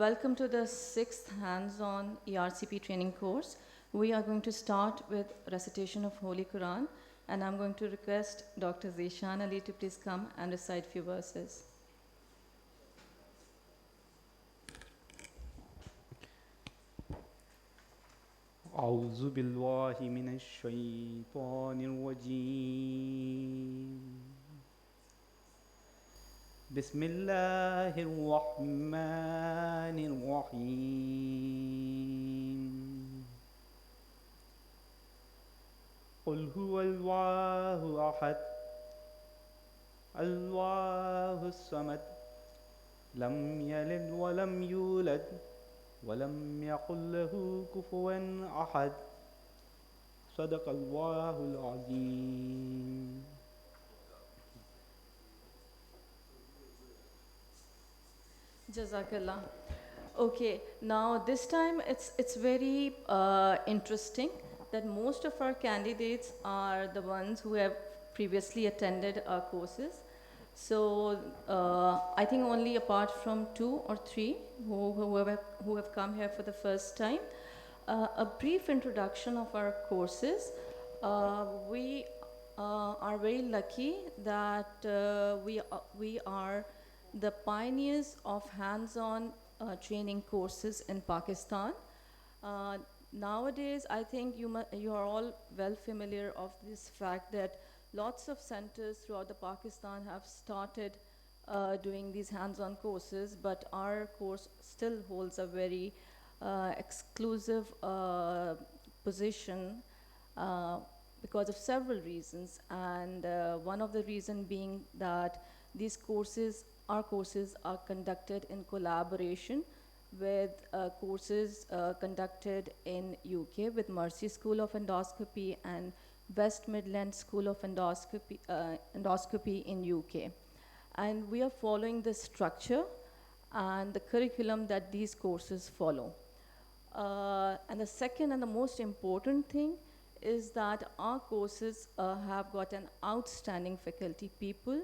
Welcome to the sixth hands-on ERCP training course. We are going to start with recitation of Holy Quran, and I'm going to request Dr. Zishan Ali to please come and recite few verses. أعوذ بالله من الشيطان الرجيم بسم الله الرحمن الرحيم قل هو الله أحد الله الصمد لم يلد ولم يولد ولم يقل له كفوا أحد صدق الله العظيم. Jazakallah. Okay, now this time it's very interesting that most of our candidates are the ones who have previously attended our courses. So I think only apart from 2 or 3 who have come here for the first time. A brief introduction of our courses. We are very lucky that we are the pioneers of hands-on training courses in Pakistan. Nowadays, I think you are all well familiar of this fact that lots of centers throughout the Pakistan have started doing these hands-on courses, but our course still holds a very exclusive position because of several reasons, and one of the reasons being that these courses, our courses are conducted in collaboration with courses conducted in UK with Mercy School of Endoscopy and West Midlands School of Endoscopy in UK. And we are following the structure and the curriculum that these courses follow. And the second and the most important thing is that our courses have got an outstanding faculty, people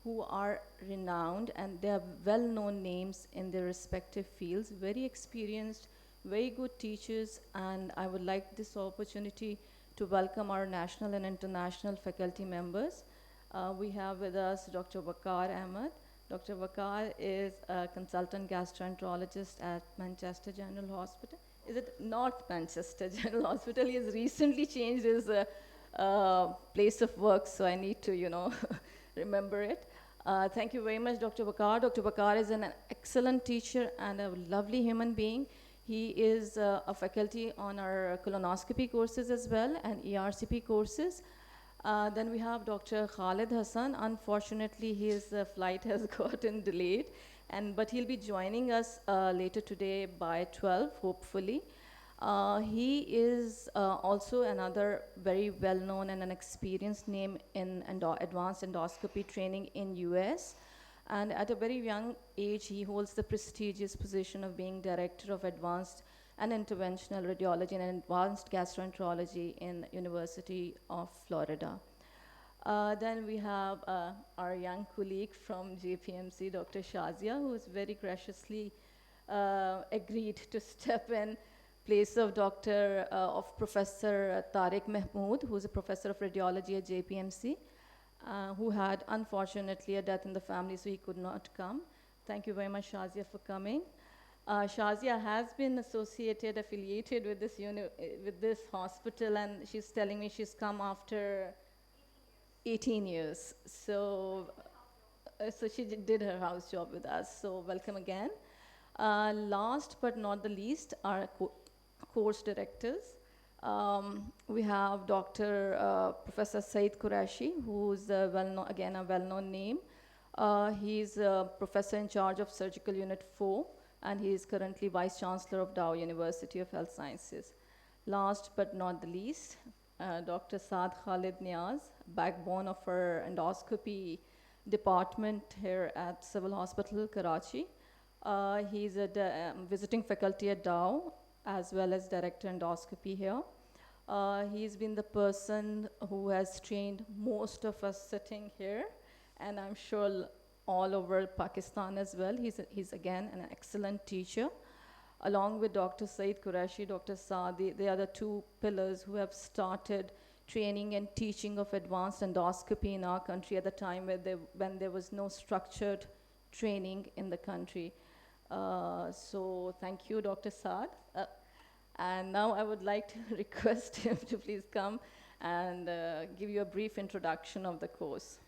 who are renowned and they are well-known names in their respective fields, very experienced, very good teachers, and I would like this opportunity to welcome our national and international faculty members. We have with us Dr. Waqar Ahmed. Dr. Waqar is a consultant gastroenterologist at Manchester General Hospital. Is it North Manchester General Hospital? He has recently changed his place of work, so I need to, remember it. Thank you very much, Dr. Waqar. Dr. Waqar is an excellent teacher and a lovely human being. He is a faculty on our colonoscopy courses as well and ERCP courses. Then we have Dr. Khalid Hassan. Unfortunately, his flight has gotten delayed, but he'll be joining us later today by 12, hopefully. He is also another very well-known and an experienced name in advanced endoscopy training in US. And at a very young age, he holds the prestigious position of being Director of Advanced and Interventional Radiology and Advanced Gastroenterology in University of Florida. Then we have our young colleague from JPMC, Dr. Shazia, who has very graciously agreed to step in place of Professor Tariq Mahmood, who's a professor of radiology at JPMC, who had unfortunately a death in the family, so he could not come. Thank you very much, Shazia, for coming. Shazia has been affiliated with this hospital, and she's telling me she's come after 18 years. So she did her house job with us. So welcome again. Last but not the least, our course directors. We have Dr. Professor Saeed Qureshi, who's a well-known name. He's a professor in charge of Surgical Unit 4, and he is currently Vice Chancellor of Dow University of Health Sciences. Last but not the least, Dr. Saad Khalid Niaz, backbone of our endoscopy department here at Civil Hospital, Karachi. He's a visiting faculty at Dow, as well as Director Endoscopy here. He's been the person who has trained most of us sitting here, and I'm sure all over Pakistan as well. He's again an excellent teacher. Along with Dr. Saeed Qureshi, Dr. Saadi, they are the two pillars who have started training and teaching of advanced endoscopy in our country at the time when there was no structured training in the country. So thank you, Dr. Saad. And now I would like to request him to please come and give you a brief introduction of the course.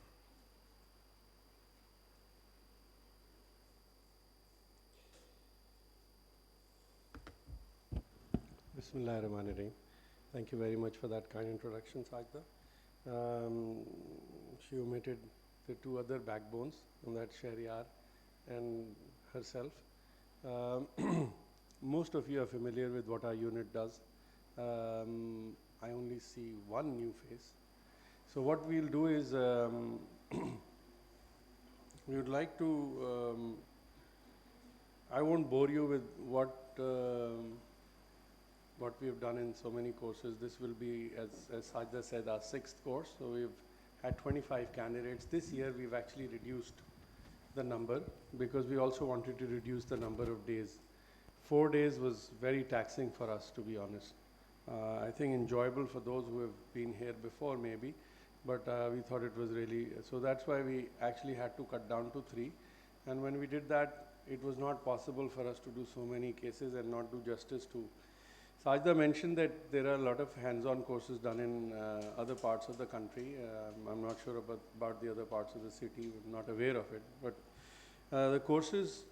Bismillahirrahmanirrahim. Thank you very much for that kind introduction, Sajda. She omitted the two other backbones, and that's Shahryar and herself. Most of you are familiar with what our unit does. I only see one new face. So what we'll do is we would like to, I won't bore you with what we have done in so many courses. This will be, as Sajda said, our 6th course. So we've had 25 candidates. This year we've actually reduced the number because we also wanted to reduce the number of days. 4 days was very taxing for us, to be honest. I think enjoyable for those who have been here before maybe, but we thought it was really, so that's why we actually had to cut down to 3. And when we did that, it was not possible for us to do so many cases and not do justice to. Sajda mentioned that there are a lot of hands-on courses done in other parts of the country. I'm not sure about the other parts of the city, I'm not aware of it. But the courses,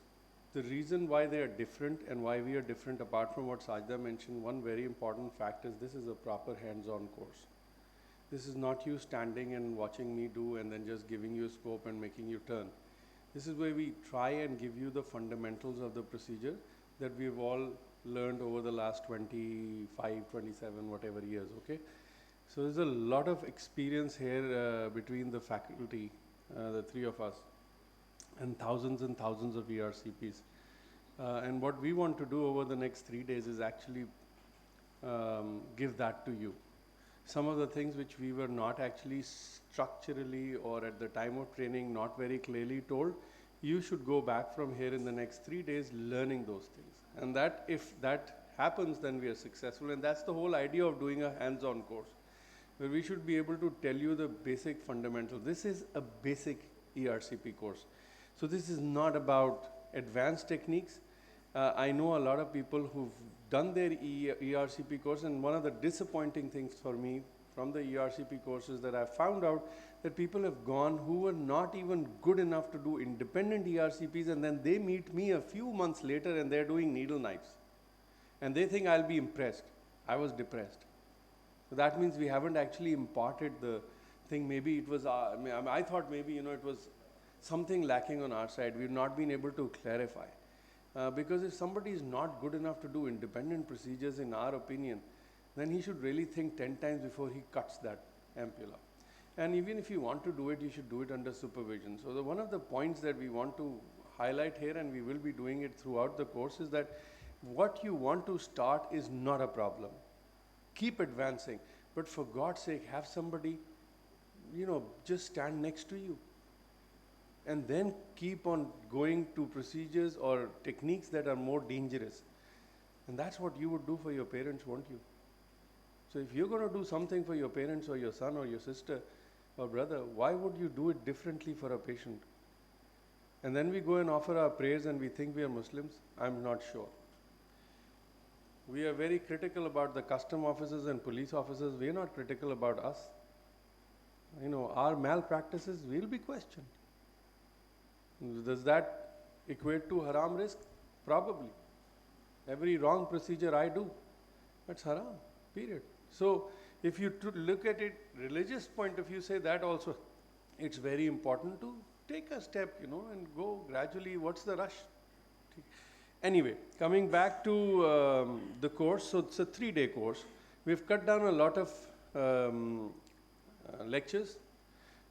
the reason why they are different and why we are different, apart from what Sajda mentioned, one very important fact is this is a proper hands-on course. This is not you standing and watching me do and then just giving you a scope and making you turn. This is where we try and give you the fundamentals of the procedure that we've all learned over the last 25, 27, whatever years, okay? So there's a lot of experience here between the faculty, the 3 of us, and thousands of ERCPs. And what we want to do over the next 3 days is actually give that to you. Some of the things which we were not actually structurally or at the time of training not very clearly told, you should go back from here in the next 3 days learning those things. And that, if that happens, then we are successful. And that's the whole idea of doing a hands-on course, where we should be able to tell you the basic fundamentals. This is a basic ERCP course. So this is not about advanced techniques. I know a lot of people who've done their ERCP course, and one of the disappointing things for me from the ERCP courses that I found out that people have gone who were not even good enough to do independent ERCPs, and then they meet me a few months later and they're doing needle knives. And they think I'll be impressed. I was depressed. So that means we haven't actually imparted the thing. Maybe it was, I thought maybe, it was something lacking on our side. We've not been able to clarify. Because if somebody is not good enough to do independent procedures, in our opinion, then he should really think 10 times before he cuts that ampulla. And even if you want to do it, you should do it under supervision. So one of the points that we want to highlight here, and we will be doing it throughout the course, is that what you want to start is not a problem. Keep advancing. But for God's sake, have somebody, just stand next to you. And then keep on going to procedures or techniques that are more dangerous. And that's what you would do for your parents, won't you? So if you're going to do something for your parents or your son or your sister or brother, why would you do it differently for a patient? And then we go and offer our prayers and we think we are Muslims? I'm not sure. We are very critical about the custom officers and police officers. We are not critical about us. Our malpractices will be questioned. Does that equate to haram risk? Probably. Every wrong procedure I do, that's haram, period. So if you look at it, religious point of view, say that also, it's very important to take a step, and go gradually. What's the rush? Anyway, coming back to the course, so it's a 3-day course. We've cut down a lot of lectures.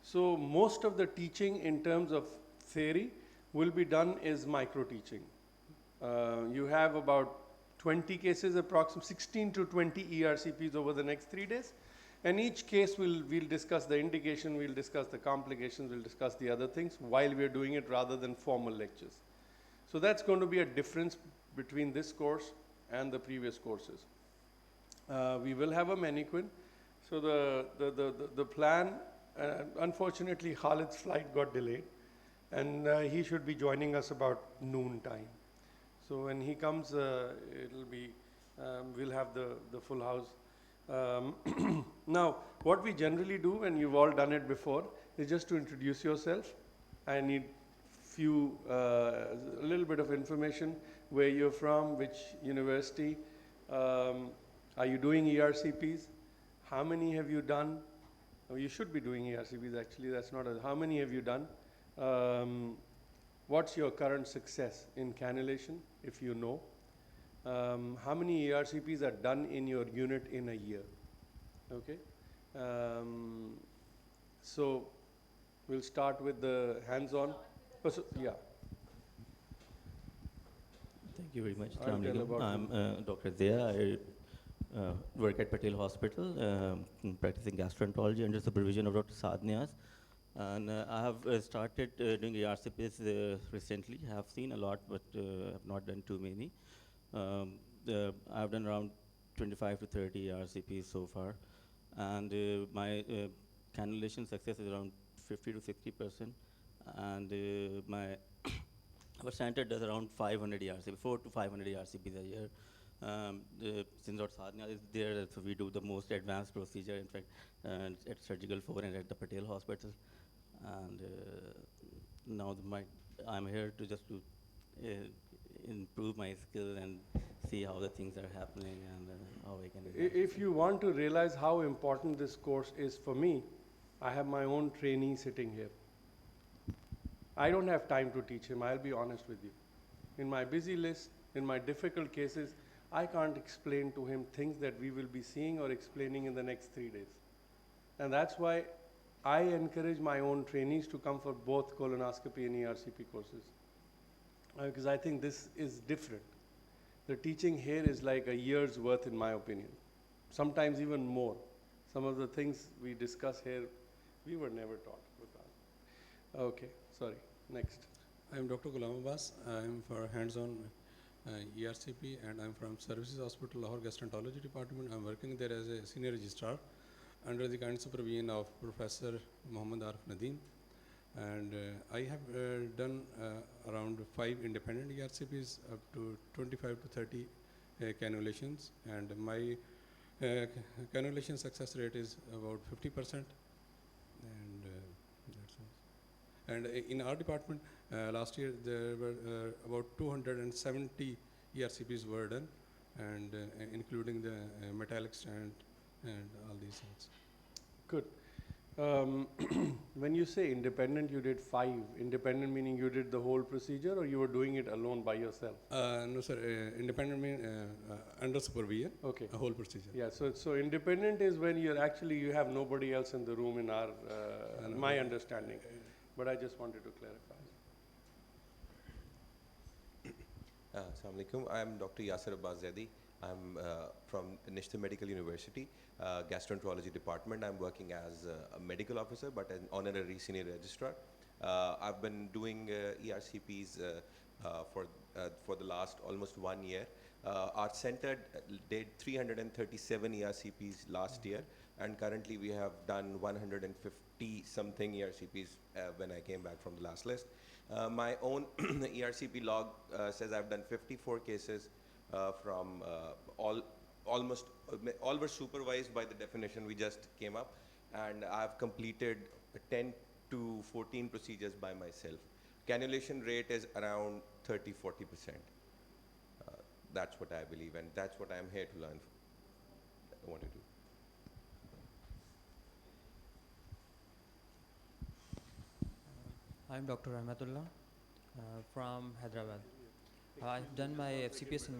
So most of the teaching in terms of theory will be done is micro teaching. You have about 20 cases, approximately 16 to 20 ERCPs over the next 3 days. And each case we'll discuss the indication, we'll discuss the complications, we'll discuss the other things while we're doing it rather than formal lectures. So that's going to be a difference between this course and the previous courses. We will have a mannequin. So the plan, unfortunately Khalid's flight got delayed, and he should be joining us about noon time. So when he comes, it'll be, we'll have the full house. Now, what we generally do, and you've all done it before, is just to introduce yourself. I need a little bit of information, where you're from, which university, are you doing ERCPs, how many have you done? Oh, you should be doing ERCPs actually, that's not how many have you done? What's your current success in cannulation, if you know? How many ERCPs are done in your unit in a year? Okay. So we'll start with the hands-on. Oh, so, yeah. Thank you very much. I'll tell about I'm Dr. Zia. I work at Patel Hospital, practicing gastroenterology under supervision of Dr. Saad Niaz. And I have started doing ERCPs recently. I have seen a lot, but have not done too many. I've done around 25 to 30 ERCPs so far. And my cannulation success is around 50 to 60%. And our center does around 500 ERCPs, 4 to 500 ERCPs a year. Since Dr. Saad Niaz is there, so we do the most advanced procedure, in fact, at Surgical 4 and at the Patel Hospital. And now I'm here to just to improve my skill and see how the things are happening and how I can. If you want to realize how important this course is for me, I have my own trainee sitting here. I don't have time to teach him, I'll be honest with you. In my busy list, in my difficult cases, I can't explain to him things that we will be seeing or explaining in the next 3 days. And that's why I encourage my own trainees to come for both colonoscopy and ERCP courses. Because I think this is different. The teaching here is like a year's worth, in my opinion. Sometimes even more. Some of the things we discuss here, we were never taught. Okay, sorry, next. I am Dr. Ghulam Abbas. I am for hands-on ERCP, and I am from Services Hospital, Lahore Gastroenterology Department. I am working there as a senior registrar under the kind supervision of Professor Muhammad Arif Nadeem. And I have done around 5 independent ERCPs, up to 25 to 30 cannulations, and my cannulation success rate is about 50%. And that's all. And in our department, last year there were about 270 ERCPs were done, and including the metallic strand and all these things. Good. When you say independent, you did 5. Independent meaning you did the whole procedure, or you were doing it alone by yourself? No, sir. Independent means under supervision. Okay. A whole procedure. Yeah. So independent is when you have nobody else in the room. In our my understanding, but I just wanted to clarify. Assalamu alaikum. I am Dr. Yasir Abbas Zaidi. I'm from Nishta Medical University, gastroenterology department. I'm working as a medical officer, but an honorary senior registrar. I've been doing ERCPs for the last almost 1 year. Our center did 337 ERCPs last year, and currently we have done 150 something ERCPs when I came back from the last list. My own ERCP log says I've done 54 cases from all were supervised by the definition we just came up, and I've completed 10 to 14 procedures by myself. Cannulation rate is around 30-40%. That's what I believe, and that's what I'm here to learn. I want to do. I'm Dr. Rahmatullah from Hyderabad. I've done my FCPS in